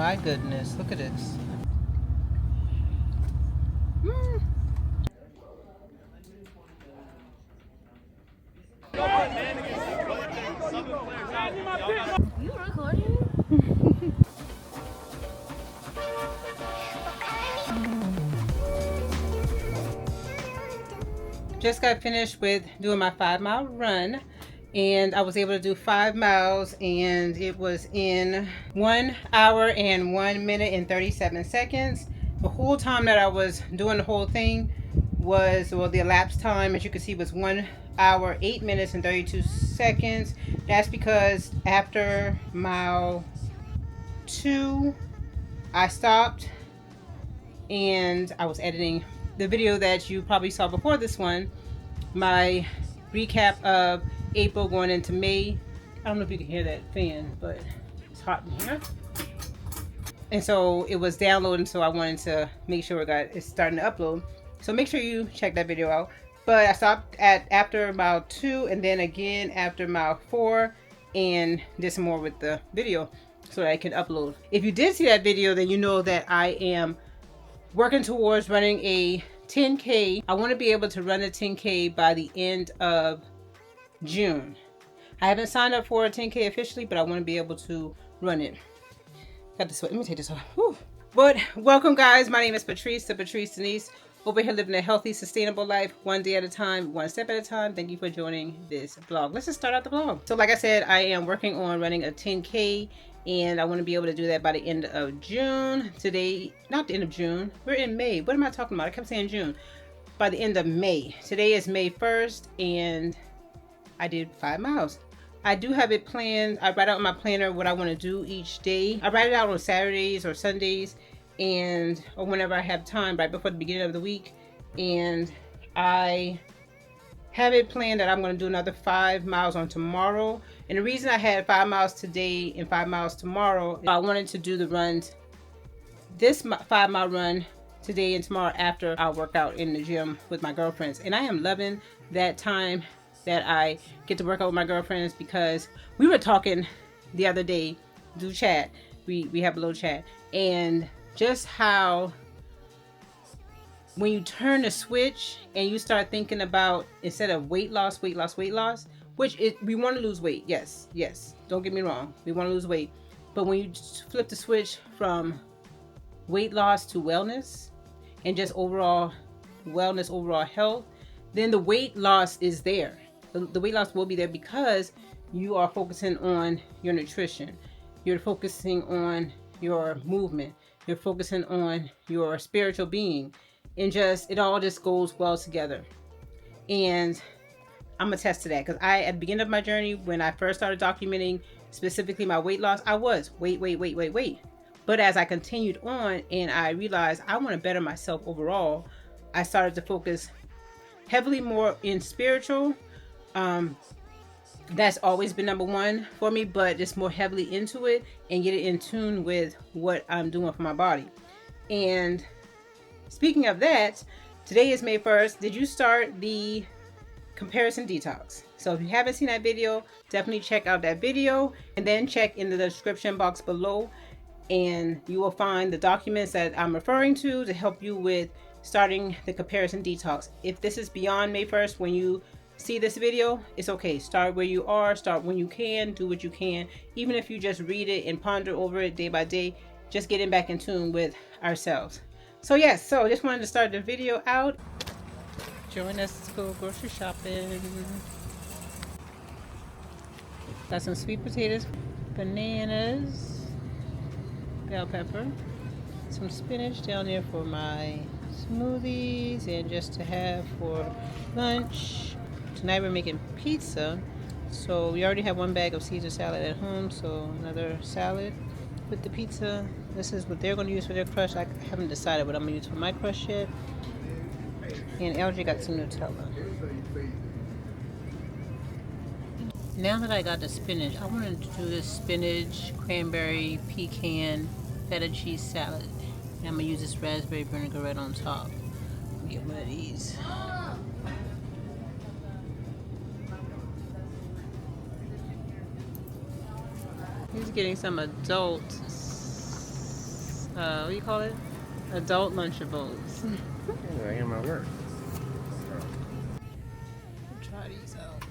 My goodness, look at this. You recording? Just got finished with doing my 5-mile run, and I was able to do 5 miles, and it was in 1 hour and 1 minute and 37 seconds. The whole time that I was doing the whole thing was, well, the elapsed time, as you can see, was 1 hour 8 minutes and 32 seconds. That's because after mile 2 I stopped and I was editing the video that you probably saw before this one, my recap of April going into May. I don't know if you can hear that fan, but it's hot in here. And so it was downloading, so I wanted to make sure it's starting to upload. So make sure you check that video out. But I stopped at after mile 2 and then again after mile 4 and did some more with the video so that I can upload. If you did see that video, then you know that I am working towards running a 10K. I want to be able to run a 10K by the end of June. I haven't signed up for a 10K officially, but I want to be able to run it. Got this sweat. Let me take this off. Whew. But welcome, guys. My name is Patrice, the Patrice.Denise. Over here living a healthy, sustainable life, one day at a time, one step at a time. Thank you for joining this vlog. Let's just start out the vlog. So like I said, I am working on running a 10K, and I want to be able to do that by the end of June. Today, not the end of June. We're in May. What am I talking about? I kept saying June. By the end of May. Today is May 1st, and I did 5 miles. I do have it planned. I write out in my planner what I want to do each day. I write it out on Saturdays or Sundays, or whenever I have time, right before the beginning of the week. And I have it planned that I'm going to do another 5 miles on tomorrow. And the reason I had 5 miles today and 5 miles tomorrow, I wanted to do the runs, this 5-mile run today and tomorrow after I work out in the gym with my girlfriends. And I am loving that time that I get to work out with my girlfriends, because we were talking the other day, do chat. We have a little chat, and just how when you turn the switch and you start thinking about, instead of weight loss, we want to lose weight. Yes, don't get me wrong, we want to lose weight. But when you flip the switch from weight loss to wellness, and just overall wellness, overall health, then the weight loss is there. The weight loss will be there because you are focusing on your nutrition. You're focusing on your movement. You're focusing on your spiritual being. And it all just goes well together. And I'm attest to that, because at the beginning of my journey, when I first started documenting specifically my weight loss, I was weight. But as I continued on and I realized I want to better myself overall, I started to focus heavily more in spiritual. That's always been number one for me, but just more heavily into it and get it in tune with what I'm doing for my body. And speaking of that, today is May 1st. Did you start the comparison detox? So if you haven't seen that video, definitely check out that video, and then check in the description box below, and you will find the documents that I'm referring to help you with starting the comparison detox. If this is beyond May 1st when you see this video, it's okay. Start where you are, start when you can, do what you can. Even if you just read it and ponder over it day by day, just getting back in tune with ourselves. So yes, so just wanted to start the video out. Join us to go grocery shopping. Got some sweet potatoes, bananas, bell pepper, some spinach down there for my smoothies and just to have for lunch. Tonight we're making pizza, so we already have 1 bag of Caesar salad at home, so another salad with the pizza. This is what they're going to use for their crust. I haven't decided what I'm going to use for my crust yet. And LG got some Nutella. Now that I got the spinach, I wanted to do this spinach, cranberry, pecan, feta cheese salad. And I'm going to use this raspberry vinaigrette on top. Get one of these. He's getting some adult what do you call it? Adult Lunchables. I am at work. Try these out.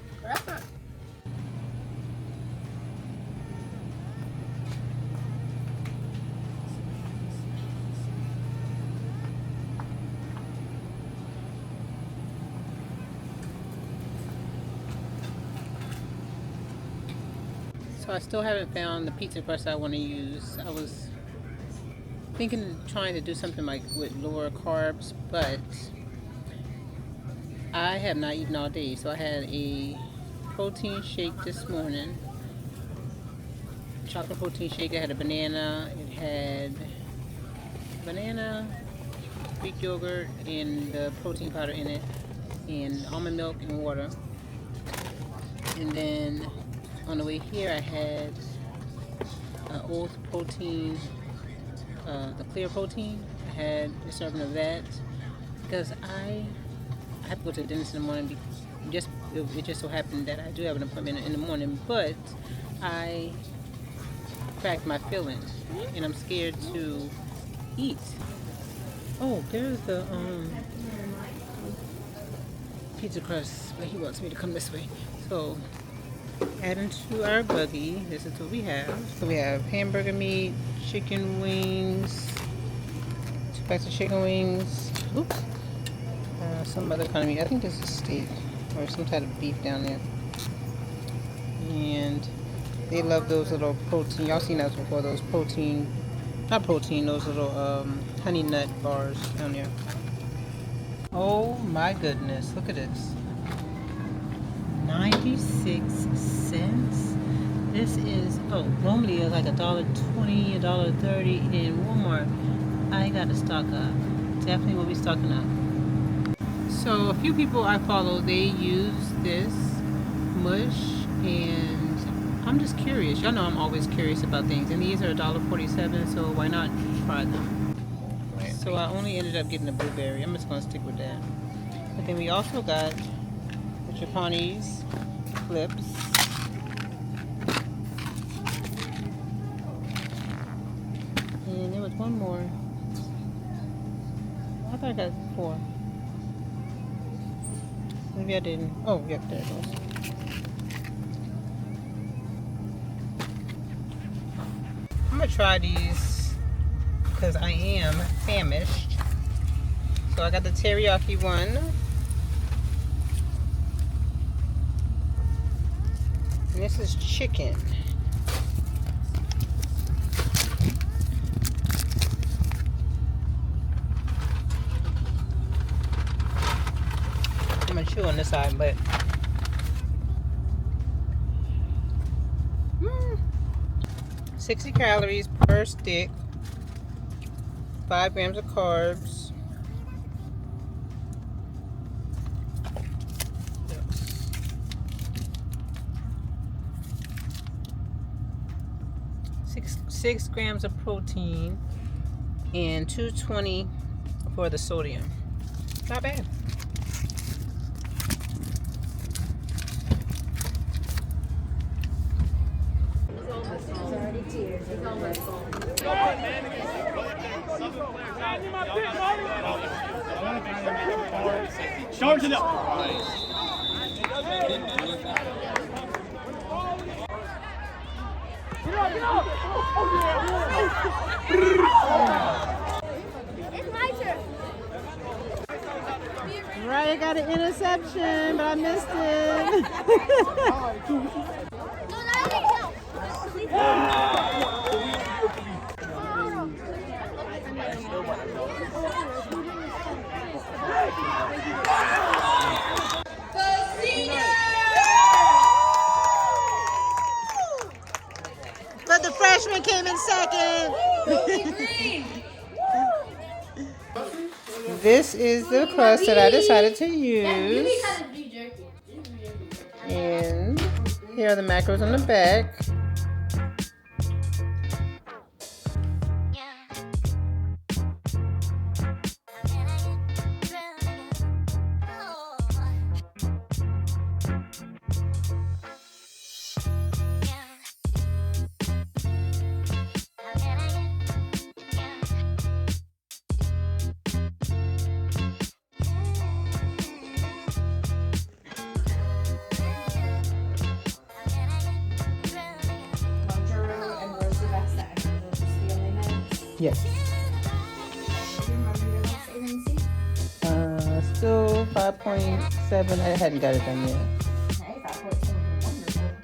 So I still haven't found the pizza crust I want to use. I was thinking of trying to do something like with lower carbs, but I have not eaten all day. So I had a protein shake this morning, chocolate protein shake. It had a banana. It had banana, Greek yogurt, and the protein powder in it, and almond milk and water. And then on the way here, I had oat protein, the clear protein. I had a serving of that because I have to go to the dentist in the morning. It just so happened that I do have an appointment in the morning, but I cracked my filling, and I'm scared to eat. Oh, there's the pizza crust, but he wants me to come this way. So, adding to our buggy, this is what we have. So we have hamburger meat, chicken wings, 2 packs of chicken wings. Oops. Some other kind of meat. I think this is steak or some type of beef down there. And they love those little protein. Y'all seen those before? Those protein, not protein. Those little honey nut bars down there. Oh my goodness! Look at this. 96 cents. This is normally like $1.20, $1.30 in Walmart. I gotta stock up. Definitely will be stocking up. So a few people I follow, they use this mush, and I'm just curious. Y'all know I'm always curious about things, and these are $1.47, so why not try them? So I only ended up getting a blueberry. I'm just gonna stick with that. But then we also got the Japanese clips. And there was one more. I thought I got 4. Maybe I didn't. Oh, yep, there it goes. I'm gonna try these because I am famished. So I got the teriyaki one. And this is chicken. I'm gonna chew on this side, but 60 calories per stick, 5 grams of carbs. Six grams of protein and 220 for the sodium. Not bad. Charge it up. It's my turn. Right, I got an interception, but I missed it. No, that doesn't But the freshman came in second. This is the crust that I decided to use. And here are the macros on the back. Yes. Still 5.7. I hadn't got it done yet. Okay, 5.7 wonderful.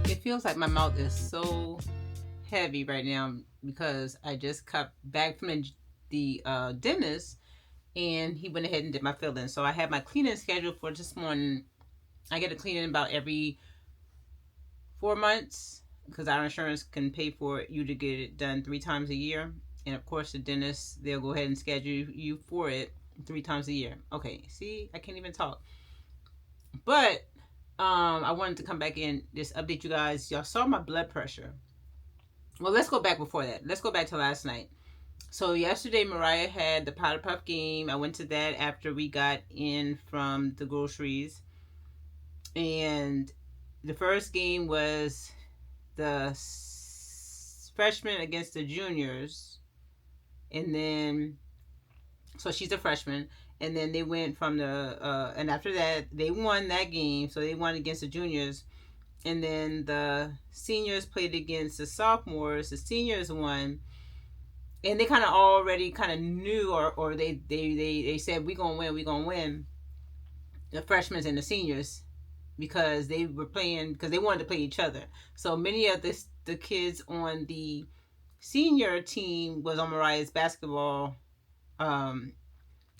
It feels like my mouth is so heavy right now because I just got back from the dentist, and he went ahead and did my filling. So I had my cleaning scheduled for this morning. I get a cleaning about every 4 months because our insurance can pay for you to get it done 3 times a year. And of course, the dentist, they'll go ahead and schedule you for it 3 times a year. Okay, see, I can't even talk. But I wanted to come back and just update you guys. Y'all saw my blood pressure. Well, let's go back before that. Let's go back to last night. So yesterday, Mariah had the Powder Puff game. I went to that after we got in from the groceries. And the first game was the freshmen against the juniors. And then, so she's a freshman. And then they went from and after that, they won that game. So they won against the juniors. And then the seniors played against the sophomores. The seniors won. And they kind of already kind of knew, or they said, we're going to win. The freshmen and the seniors, because they were playing, because they wanted to play each other. So many of the kids on the senior team was on Mariah's basketball.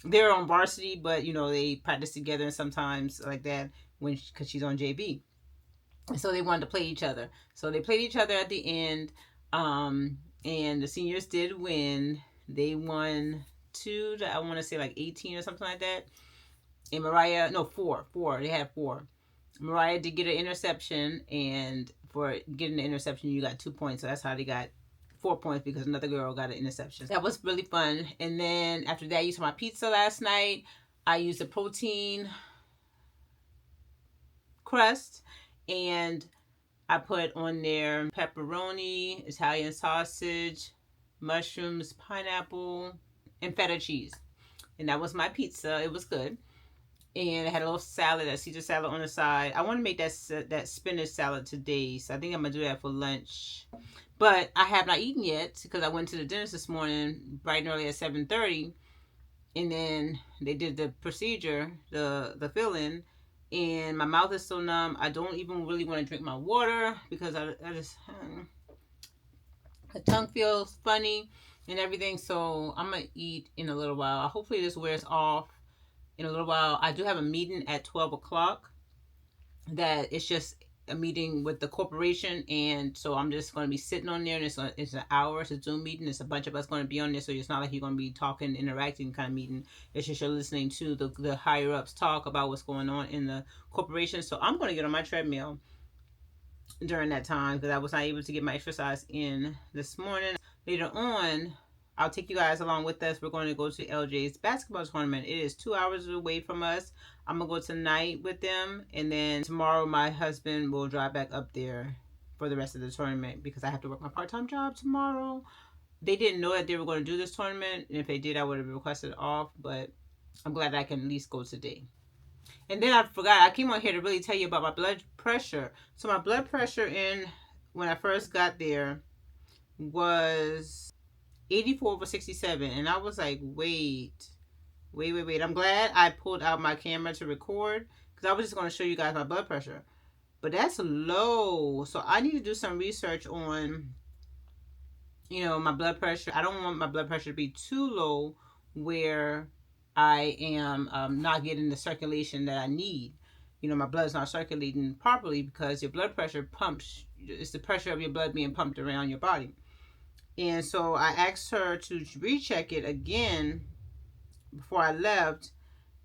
They're on varsity, but they practice together and sometimes like that because she's on JV. So they wanted to play each other. So they played each other at the end, and the seniors did win. They won 2 to, I want to say, like 18 or something like that. And Mariah, no, 4. They had 4. Mariah did get an interception, and for getting the interception, you got 2 points. So that's how they got 4 points, because another girl got an interception. That was really fun. And then after that, I used my pizza last night. I used a protein crust, and I put on there pepperoni, Italian sausage, mushrooms, pineapple, and feta cheese. And that was my pizza. It was good. And I had a little salad, a Caesar salad on the side. I want to make that spinach salad today, so I think I'm going to do that for lunch. But I have not eaten yet because I went to the dentist this morning bright and early at 7:30. And then they did the procedure, the fill-in. And my mouth is so numb. I don't even really want to drink my water because I just, the tongue feels funny and everything. So I'm going to eat in a little while. Hopefully this wears off in a little while. I do have a meeting at 12 o'clock that it's just a meeting with the corporation, and so I'm just going to be sitting on there, and it's an hour. It's a Zoom meeting. It's a bunch of us going to be on there, so it's not like you're going to be talking, interacting kind of meeting. It's just you're listening to the higher ups talk about what's going on in the corporation. So I'm going to get on my treadmill during that time because I was not able to get my exercise in this morning. Later on, I'll take you guys along with us. We're going to go to LJ's basketball tournament. It is 2 hours away from us. I'm going to go tonight with them. And then tomorrow, my husband will drive back up there for the rest of the tournament because I have to work my part-time job tomorrow. They didn't know that they were going to do this tournament. And if they did, I would have requested off. But I'm glad I can at least go today. And then I forgot. I came on here to really tell you about my blood pressure. So my blood pressure when I first got there was 84/67, and I was like, wait. I'm glad I pulled out my camera to record because I was just going to show you guys my blood pressure, but that's low. So I need to do some research on my blood pressure. I don't want my blood pressure to be too low where I am not getting the circulation that I need. My blood's not circulating properly because your blood pressure pumps. It's the pressure of your blood being pumped around your body. And so I asked her to recheck it again before I left.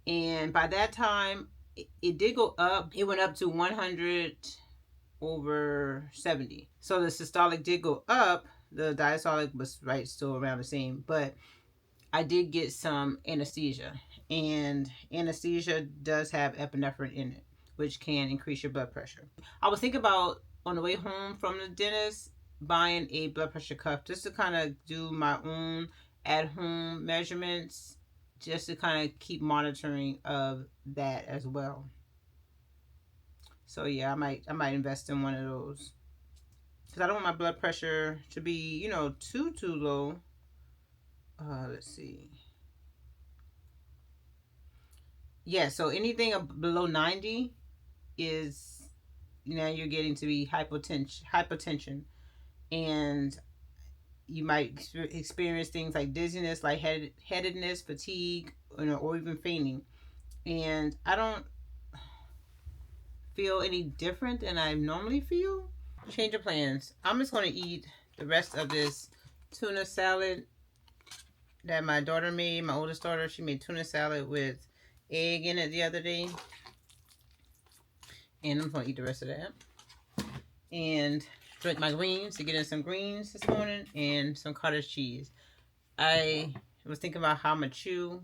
And by that time, it did go up. It went up to 100. over 70. So the systolic did go up. The diastolic was right still around the same, but I did get some anesthesia, and anesthesia does have epinephrine in it, which can increase your blood pressure. I was thinking about on the way home from the dentist buying a blood pressure cuff just to kind of do my own at home measurements, just to kind of keep monitoring of that as well. So yeah, I might invest in one of those because I don't want my blood pressure to be too low. Let's see. Yeah, so anything below 90 is you're getting to be hypotension, and you might experience things like dizziness, like headedness, fatigue, or even fainting. And I don't feel any different than I normally feel. Change of plans. I'm just going to eat the rest of this tuna salad that my daughter made. My oldest daughter, she made tuna salad with egg in it the other day. And I'm going to eat the rest of that. And drink my greens, to get in some greens this morning, and some cottage cheese. I was thinking about how I'm going to chew.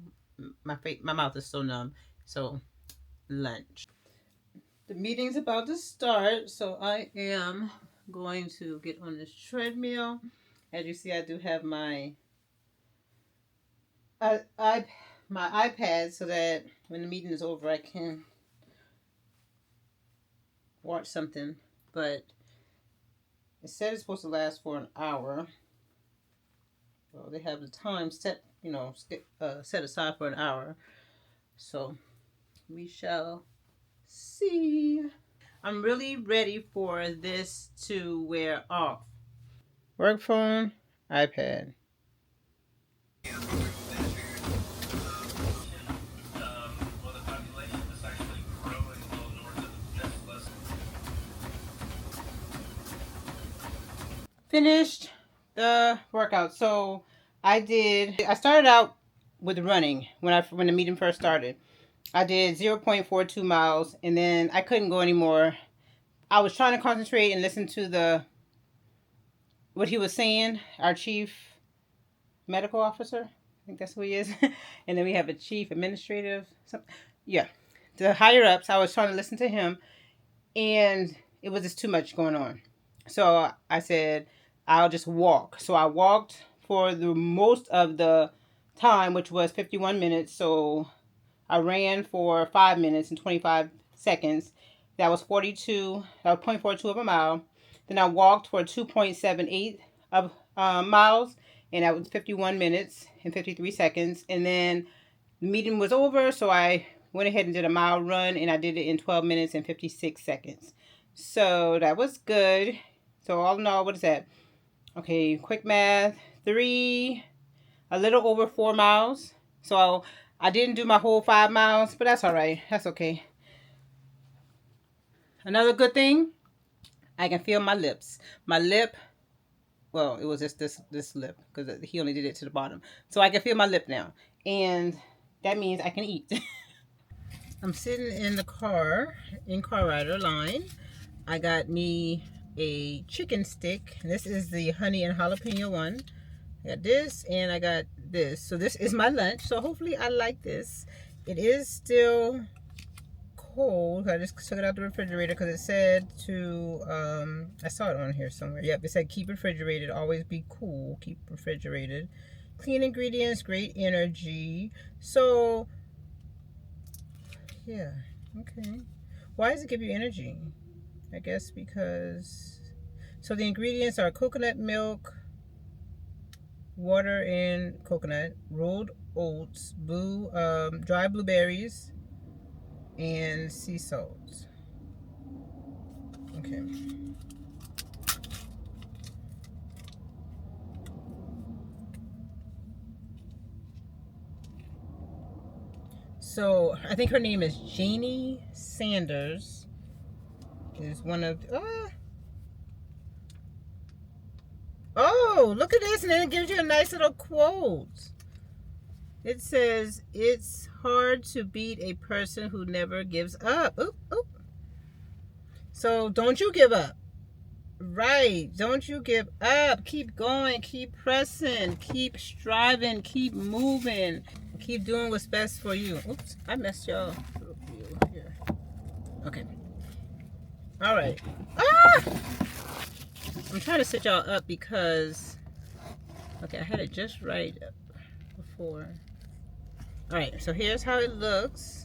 My mouth is so numb. So, lunch. The meeting's about to start, so I am going to get on this treadmill. As you see, I do have my iPad so that when the meeting is over, I can watch something. But it said it's supposed to last for an hour. Well, they have the time set, set aside for an hour. So we shall see. I'm really ready for this to wear off. Work phone, iPad. Finished the workout. So I started out with running when the meeting first started. I did 0.42 miles, and then I couldn't go anymore. I was trying to concentrate and listen to what he was saying, our chief medical officer. I think that's who he is. And then we have a chief administrative. The higher ups. I was trying to listen to him, and it was just too much going on. So I said, I'll just walk. So I walked for the most of the time, which was 51 minutes. So I ran for 5 minutes and 25 seconds. That was 0.42 of a mile. Then I walked for 2.78 of miles, and that was 51 minutes and 53 seconds. And then the meeting was over, so I went ahead and did a mile run, and I did it in 12 minutes and 56 seconds. So that was good. So all in all, what is that? Okay, quick math. A little over 4 miles. So I didn't do my whole 5 miles, but that's all right. That's okay. Another good thing, I can feel my lips. My lip, well, it was just this lip, because he only did it to the bottom. So I can feel my lip now. And that means I can eat. I'm sitting in the car, in car rider line. I got me a chicken stick. This is the honey and jalapeno one. I got this, and I got this. So this is my lunch. So hopefully I like this. It is still cold. I just took it out the refrigerator because it said to, I saw it on here somewhere. Yep, it said keep refrigerated. Always be cool. Keep refrigerated. Clean ingredients, great energy. So, yeah, okay. Why does it give you energy? I guess because, so the ingredients are coconut milk, water and coconut, rolled oats, dry blueberries, and sea salt. Okay. So I think her name is Janie Sanders. Is one of oh, look at this, and then it gives you a nice little quote. It says, it's hard to beat a person who never gives up. Oop, oop. So don't you give up. Right. Don't you give up. Keep going. Keep pressing. Keep striving. Keep moving. Keep doing what's best for you. Oops. I messed y'all. Here. Okay. All right. Ah! I'm trying to sit y'all up because... Okay, I had it just right before. All right. So here's how it looks.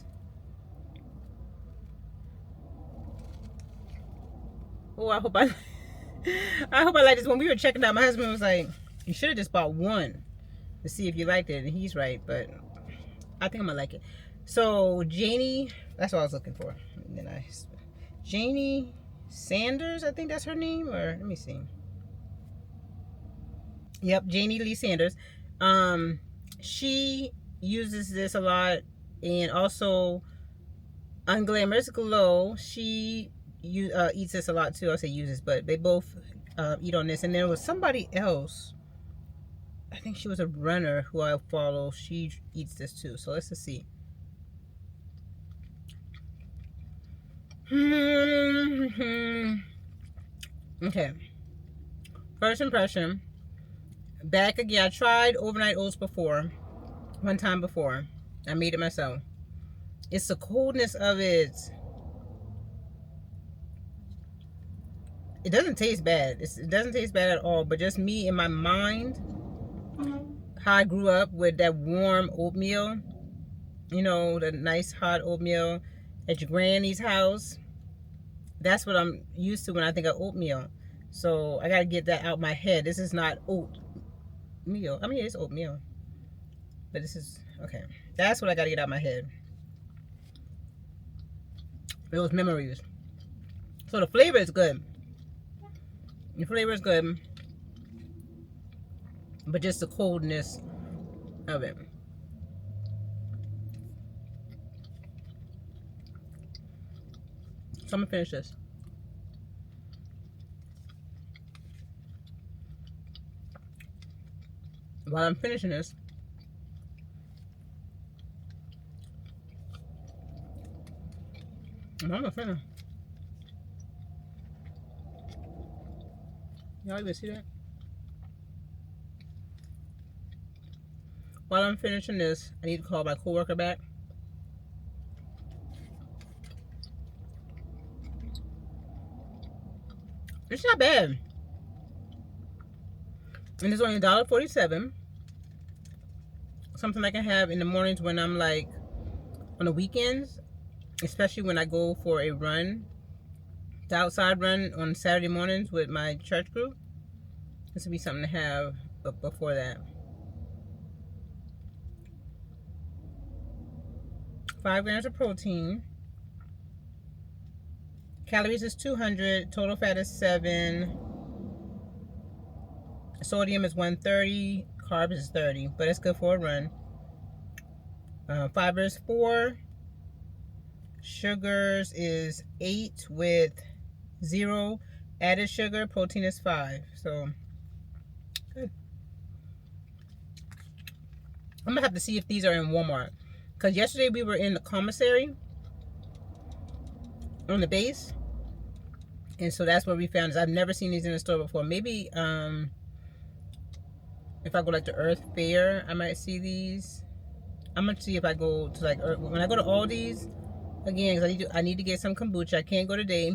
Oh, I hope I like this. When we were checking out, my husband was like, you should have just bought one to see if you liked it. And he's right, but I think I'm gonna like it. So Janie, that's what I was looking for. And then Janie Sanders, I think that's her name, or let me see. Yep, Janie Lee Sanders. She uses this a lot, and also Unglamorous Glow. She eats this a lot too. I say uses, but they both eat on this. And there was somebody else. I think she was a runner who I follow. She eats this too. So let's just see. Okay. First impression. Back again. I tried overnight oats before. One time before. I made it myself. It's the coldness of it. It doesn't taste bad. It doesn't taste bad at all. But just me in my mind, how I grew up with that warm oatmeal. You know, the nice hot oatmeal at your granny's house. That's what I'm used to when I think of oatmeal. So I got to get that out my head. This is not oatmeal. I mean, it's oatmeal. But this is, okay. That's what I got to get out my head. Those memories. So the flavor is good. The flavor is good. But just the coldness of it. So I'm going to finish this. While I'm finishing this, I'm almost finished. Y'all even see that? While I'm finishing this, I need to call my coworker back. It's not bad. And it's only $1.47. Something I can have in the mornings when I'm like on the weekends, especially when I go for a run, the outside run on Saturday mornings with my church group. This would be something to have before that. 5 grams of protein. Calories is 200. Total fat is 7. Sodium is 130. Carbs is 30. But it's good for a run. Fiber is 4. Sugars is 8 with 0 added sugar. Protein is 5. So, good. I'm going to have to see if these are in Walmart. Because yesterday we were in the commissary on the base. And so that's where we found this. I've never seen these in the store before. Maybe if I go like to Earth Fair, I might see these. I'm going to see if I go to like, when I go to Aldi's, again, because I need to get some kombucha. I can't go today.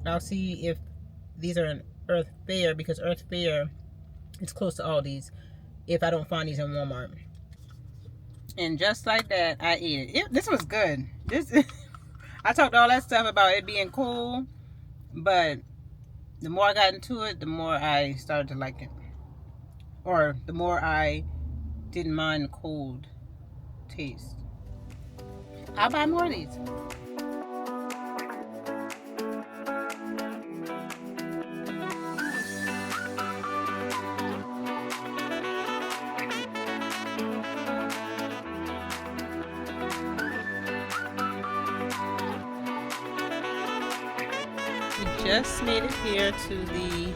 I'll see if these are in Earth Fair, because Earth Fair is close to Aldi's, if I don't find these in Walmart. And just like that, I ate it. This was good. I talked all that stuff about it being cool, but the more I got into it, the more I started to like it. Or the more I didn't mind the cold taste. I'll buy more of these. We just made it here to the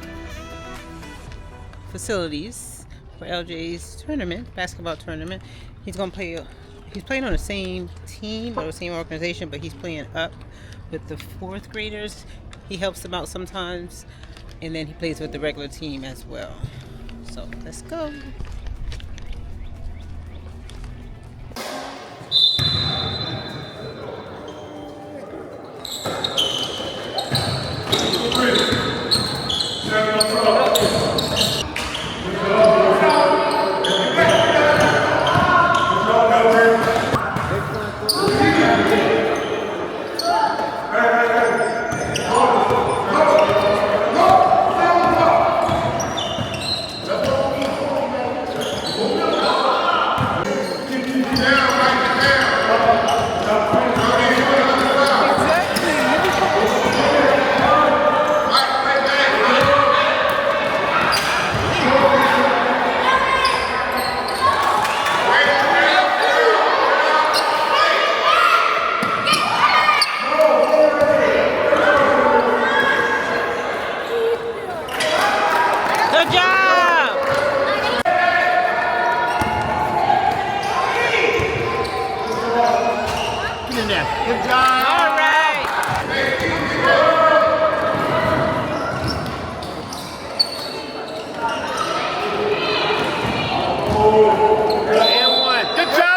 facilities for LJ's tournament, basketball tournament. He's gonna play. He's playing on the same team or the same organization, but he's playing up with the fourth graders. He helps them out sometimes, and then he plays with the regular team as well. So let's go. Good job! Get in there. Good job. All right. And one. Good job.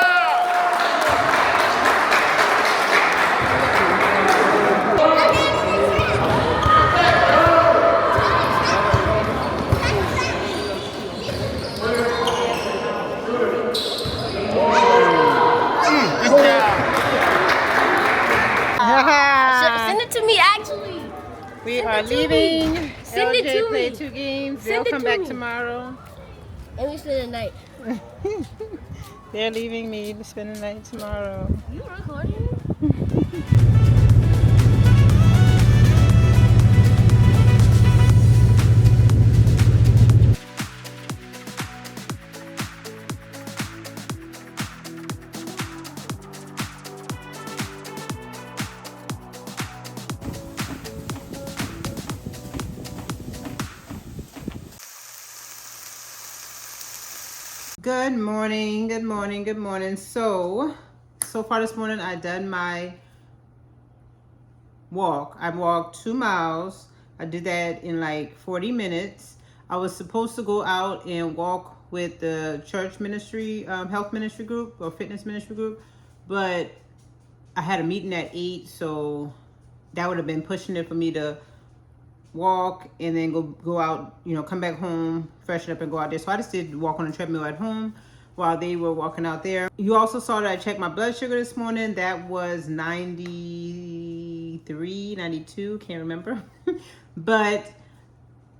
Good job. Send it to me, actually. We are it to leaving. me. Send it LJ to played me. 2 games. Send They'll it come to back me. tomorrow. And we spend the night. They're leaving me to spend the night tomorrow. You recording? Good morning, good morning, good morning. So far this morning I done my walk. I walked 2 miles. I did that in like 40 minutes. I was supposed to go out and walk with the church ministry, health ministry group or fitness ministry group, but I had a meeting at 8, so that would have been pushing it for me to walk and then go out, come back home, freshen up and go out there. So I just did walk on the treadmill at home while they were walking out there. You also saw that I checked my blood sugar this morning. That was 93, 92, can't remember. But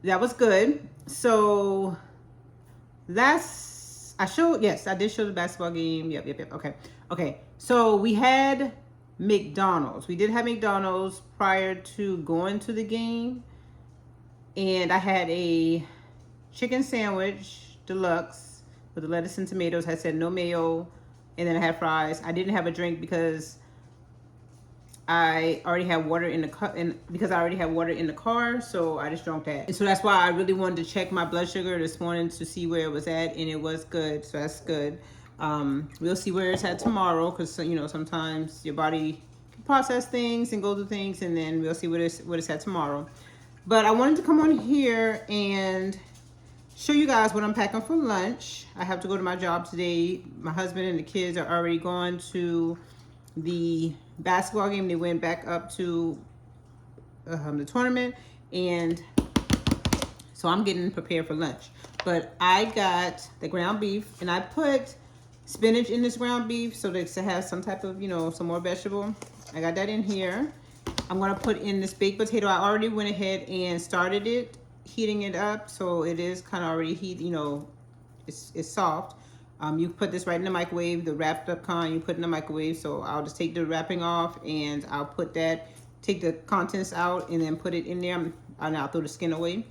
that was good. So I did show the basketball game. Yep. Okay. So we had McDonald's. We did have McDonald's prior to going to the game. And I had a chicken sandwich deluxe with the lettuce and tomatoes. I said no mayo, and then I had fries. I didn't have a drink because I already had water in the car, so I just drank that. And so that's why I really wanted to check my blood sugar this morning to see where it was at, and it was good. So that's good. We'll see where it's at tomorrow, because sometimes your body can process things and go through things, and then we'll see what it's at tomorrow. But I wanted to come on here and show you guys what I'm packing for lunch. I have to go to my job today. My husband and the kids are already gone to the basketball game. They went back up to the tournament, and so I'm getting prepared for lunch. But I got the ground beef, and I put spinach in this ground beef so that it has some type of, some more vegetable. I got that in here. I'm gonna put in this baked potato. I already went ahead and started it, heating it up, so it is kind of already it's soft. You put this right in the microwave, the wrapped up kind you put in the microwave. So I'll just take the wrapping off, and I'll take the contents out, and then put it in there, and I'll throw the skin away.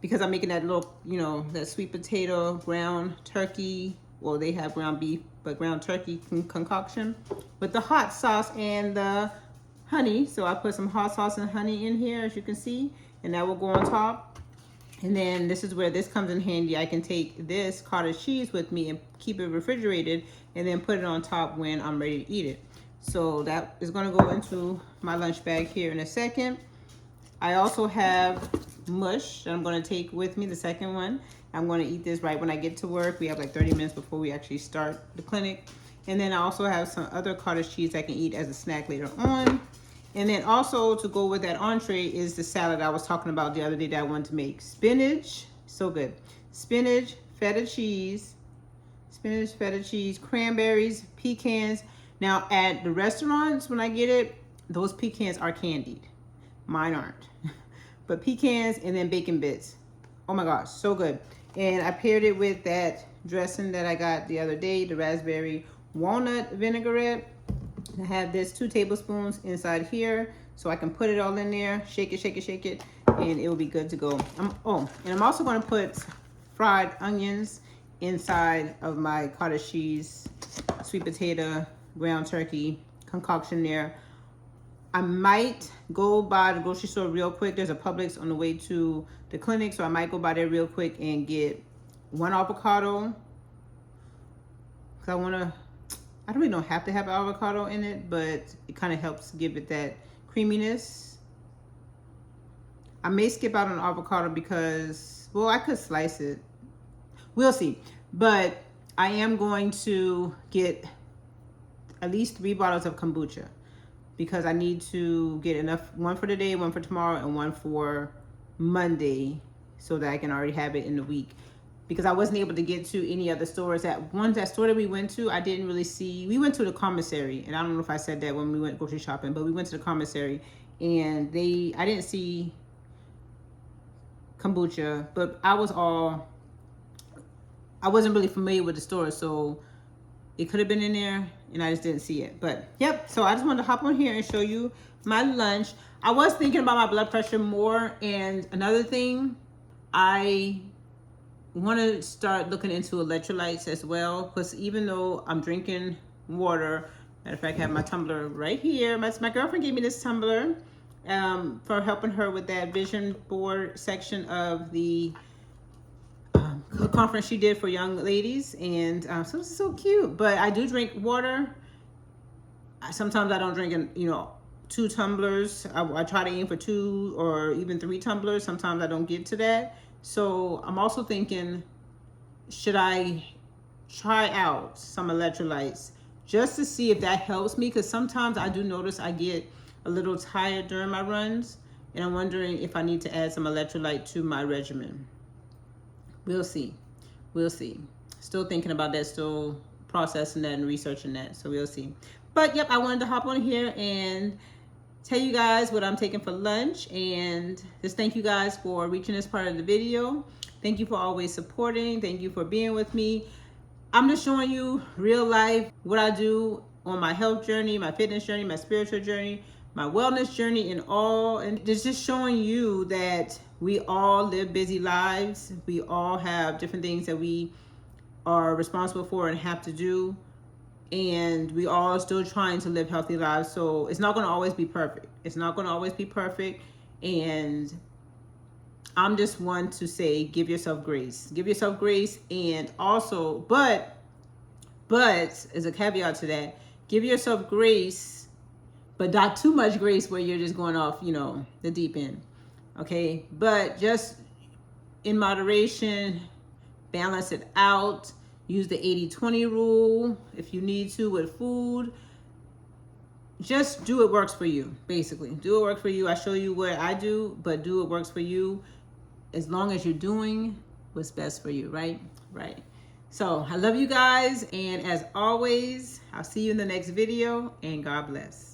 Because I'm making that little, that sweet potato, ground turkey, well, they have ground beef, but ground turkey concoction with the hot sauce and the honey. So I put some hot sauce and honey in here, as you can see, and that will go on top. And then this is where this comes in handy. I can take this cottage cheese with me and keep it refrigerated, and then put it on top when I'm ready to eat it. So that is going to go into my lunch bag here in a second. I also have mush that I'm going to take with me, the second one. I'm going to eat this right when I get to work. We have like 30 minutes before we actually start the clinic. And then I also have some other cottage cheese I can eat as a snack later on. And then also to go with that entree is the salad I was talking about the other day that I wanted to make. Spinach, so good. Spinach, feta cheese, cranberries, pecans. Now at the restaurants, when I get it, those pecans are candied. Mine aren't. But pecans and then bacon bits. Oh my gosh, so good. And I paired it with that dressing that I got the other day, the raspberry walnut vinaigrette. I have this 2 tablespoons inside here, so I can put it all in there, shake it, and it will be good to go. And I'm also going to put fried onions inside of my cottage cheese, sweet potato, ground turkey concoction there. I might go by the grocery store real quick. There's a Publix on the way to the clinic, so I might go by there real quick and get 1 avocado. Because I really don't have to have avocado in it, but it kind of helps give it that creaminess. I may skip out on avocado because, well, I could slice it. We'll see. But I am going to get at least 3 bottles of kombucha because I need to get enough, 1 for today, 1 for tomorrow, and 1 for Monday so that I can already have it in the week. Because I wasn't able to get to any other stores. That store that we went to, I didn't really see. We went to the commissary, and I don't know if I said that when we went grocery shopping, but we went to the commissary, and I didn't see kombucha, but I wasn't really familiar with the store, so it could have been in there, and I just didn't see it. But yep, so I just wanted to hop on here and show you my lunch. I was thinking about my blood pressure more, and another thing, I want to start looking into electrolytes as well, because even though I'm drinking water, matter of fact, I have my tumbler right here. My girlfriend gave me this tumbler for helping her with that vision board section of the conference she did for young ladies, and so this is so cute. But I do drink water. Sometimes I don't drink 2 tumblers. I try to aim for 2 or even 3 tumblers. Sometimes I don't get to that. So I'm also thinking, should I try out some electrolytes just to see if that helps me? Because sometimes I do notice I get a little tired during my runs, and I'm wondering if I need to add some electrolyte to my regimen. We'll see. Still thinking about that, still processing that and researching that, so we'll see. But yep, I wanted to hop on here and tell you guys what I'm taking for lunch, and just thank you guys for reaching this part of the video. Thank you for always supporting. Thank you for being with me. I'm just showing you real life what I do on my health journey, my fitness journey, my spiritual journey, my wellness journey, and it's just showing you that we all live busy lives. We all have different things that we are responsible for and have to do. And we all still trying to live healthy lives. So it's not going to always be perfect. And I'm just one to say, give yourself grace. And also, but as a caveat to that, give yourself grace, but not too much grace where you're just going off, the deep end. Okay. But just in moderation, balance it out. Use the 80-20 rule if you need to with food. Just do what works for you, basically. Do what works for you. I show you what I do, but do what works for you as long as you're doing what's best for you, right? Right. So I love you guys. And as always, I'll see you in the next video, and God bless.